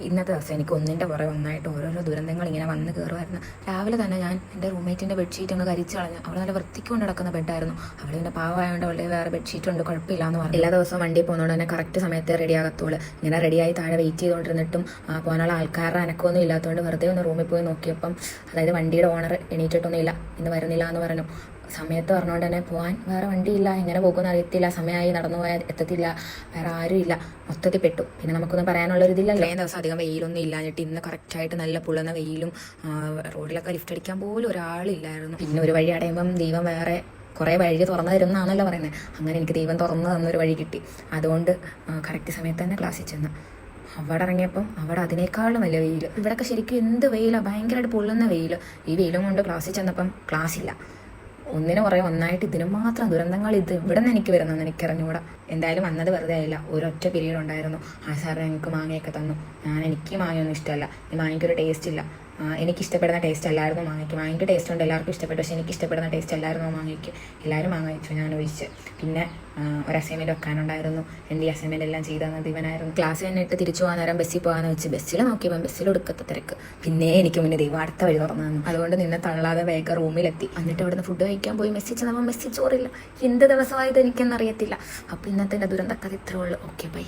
ഇന്നത്തെ ദിവസം എനിക്ക് ഒന്നിൻ്റെ പുറകെ ഒന്നായിട്ട് ഓരോരോ ദുരന്തങ്ങൾ ഇങ്ങനെ വന്ന് കയറുമായിരുന്നു. രാവിലെ തന്നെ ഞാൻ എൻ്റെ റൂംമേറ്റിൻ്റെ ബെഡ്ഷീറ്റ് അങ്ങ് കരിച്ചു കളഞ്ഞു. അവൾ നല്ല വൃത്തിക്ക് കൊണ്ട് നടക്കുന്ന ബെഡായിരുന്നു. അവൾ പിന്നെ പാവമായതുകൊണ്ട് അവളുടെ വേറെ ബെഡ്ഷീറ്റ് ഉണ്ട്, കുഴപ്പമില്ല എന്ന് പറഞ്ഞു. എല്ലാ ദിവസവും വണ്ടിയിൽ പോകുന്നതുകൊണ്ട് തന്നെ കറക്റ്റ് സമയത്ത് റെഡി ആകത്തുള്ളൂ. ഇങ്ങനെ റെഡിയായി താഴെ വെയിറ്റ് ചെയ്തുകൊണ്ടിരുന്നിട്ടും പോകാനുള്ള ആൾക്കാരുടെ അനക്കമൊന്നും ഇല്ലാത്തതുകൊണ്ട് വെറുതെ ഒന്ന് റൂമിൽ പോയി നോക്കിയപ്പം, അതായത് വണ്ടിയുടെ ഓണർ എണീറ്റിട്ടൊന്നുമില്ല, ഇന്ന് വരുന്നില്ല എന്ന് പറഞ്ഞു. സമയത്ത് പറഞ്ഞുകൊണ്ട് തന്നെ പോകാൻ വേറെ വണ്ടിയില്ല, എങ്ങനെ പോകുമെന്ന് അറിയത്തില്ല, സമയമായി നടന്നു പോയാൽ എത്തത്തില്ല, വേറെ ആരും ഇല്ല, മൊത്തത്തിൽ പെട്ടു. പിന്നെ നമുക്കൊന്നും പറയാനുള്ളൊരിതില്ല. ഇത്രയും ദിവസം അധികം വെയിലൊന്നും ഇല്ലാഞ്ഞിട്ട് ഇന്ന് കറക്റ്റായിട്ട് നല്ല പുള്ളുന്ന വെയിലും റോഡിലൊക്കെ ലിഫ്റ്റ് അടിക്കാൻ പോലും ഒരാളില്ലായിരുന്നു. പിന്നെ ഒരു വഴി അടയുമ്പം ദൈവം വേറെ കുറേ വഴി തുറന്നു തരുമെന്നാണല്ലോ പറയുന്നത്. അങ്ങനെ എനിക്ക് ദൈവം തുറന്നു തന്നൊരു വഴി കിട്ടി. അതുകൊണ്ട് കറക്റ്റ് സമയത്ത് തന്നെ ക്ലാസ്സിൽ ചെന്ന് അവിടെ ഇറങ്ങിയപ്പം അവിടെ അതിനേക്കാളും വലിയ വെയിൽ. ഇവിടെയൊക്കെ ശരിക്കും എന്ത് വെയിലാണ്, ഭയങ്കരമായിട്ട് പൊള്ളുന്ന വെയിൽ. ഈ വെയിലും കൊണ്ട് ക്ലാസ്സിൽ ചെന്നപ്പം ക്ലാസ്സില്ല. ഒന്നിനു കുറേ ഒന്നായിട്ട് ഇതിന് മാത്രം ദുരന്തങ്ങൾ ഇത് ഇവിടെ നിന്ന് എനിക്ക് വരുന്നെന്ന് എനിക്കറിഞ്ഞുകൂടാ. എന്തായാലും വന്നത് വെറുതെ ആയില്ല. ഒരൊറ്റ പീരീഡ് ഉണ്ടായിരുന്നു. ആ സാറ് ഞങ്ങൾക്ക് മാങ്ങയൊക്കെ തന്നു. എനിക്ക് മാങ്ങയൊന്നും ഇഷ്ടമല്ല, ഈ മാങ്ങയ്ക്കൊരു ടേസ്റ്റ് ഇല്ല. എനിക്കിഷ്ടപ്പെടുന്ന ടേസ്റ്റ് അല്ലായിരുന്നു മാങ്ങയ്ക്ക്. മാങ്ങയ്ക്ക് ടേസ്റ്റ് ഉണ്ട്, എല്ലാവർക്കും ഇഷ്ടപ്പെട്ടു. പക്ഷേ എനിക്കിഷ്ടപ്പെടുന്ന ടേസ്റ്റ് അല്ലായിരുന്നു മാങ്ങയ്ക്ക്. എല്ലാവരും മാങ്ങ വെച്ചു, ഞാൻ ഒഴിച്ച്. പിന്നെ ഒരു അസൈൻമെൻറ്റ് വെക്കാനുണ്ടായിരുന്നു. എൻ്റെ ഈ അസൈൻമെൻറ്റ് എല്ലാം ചെയ്ത് തന്നത് ഇവനായിരുന്നു. ക്ലാസ് തന്നെ ഇട്ട് തിരിച്ചു പോകാൻ നേരം ബസ്സിൽ പോകാമെന്ന് വെച്ച് ബസ്സിൽ നോക്കിയപ്പം ബസ്സിൽ എടുക്കത്തെ തിരക്ക്. പിന്നെ എനിക്ക് മുന്നേ ദൈവം അടുത്ത വഴി തുറന്നു തന്നു. അതുകൊണ്ട് നിന്നെ തള്ളാതെ വേഗം റൂമിലെത്തി. എന്നിട്ട് അവിടുന്ന് ഫുഡ് കഴിക്കാൻ പോയി. മെസ്സിച്ച് നമ്മൾ മെസ്സി ചോറില്ല. എന്ത് ദിവസമായത് എനിക്കെന്നറിയത്തില്ല. അപ്പോൾ ഇന്നത്തെ എൻ്റെ ദുരന്തക്കഥ ഇത്രേ ഉള്ളൂ. Okay, by.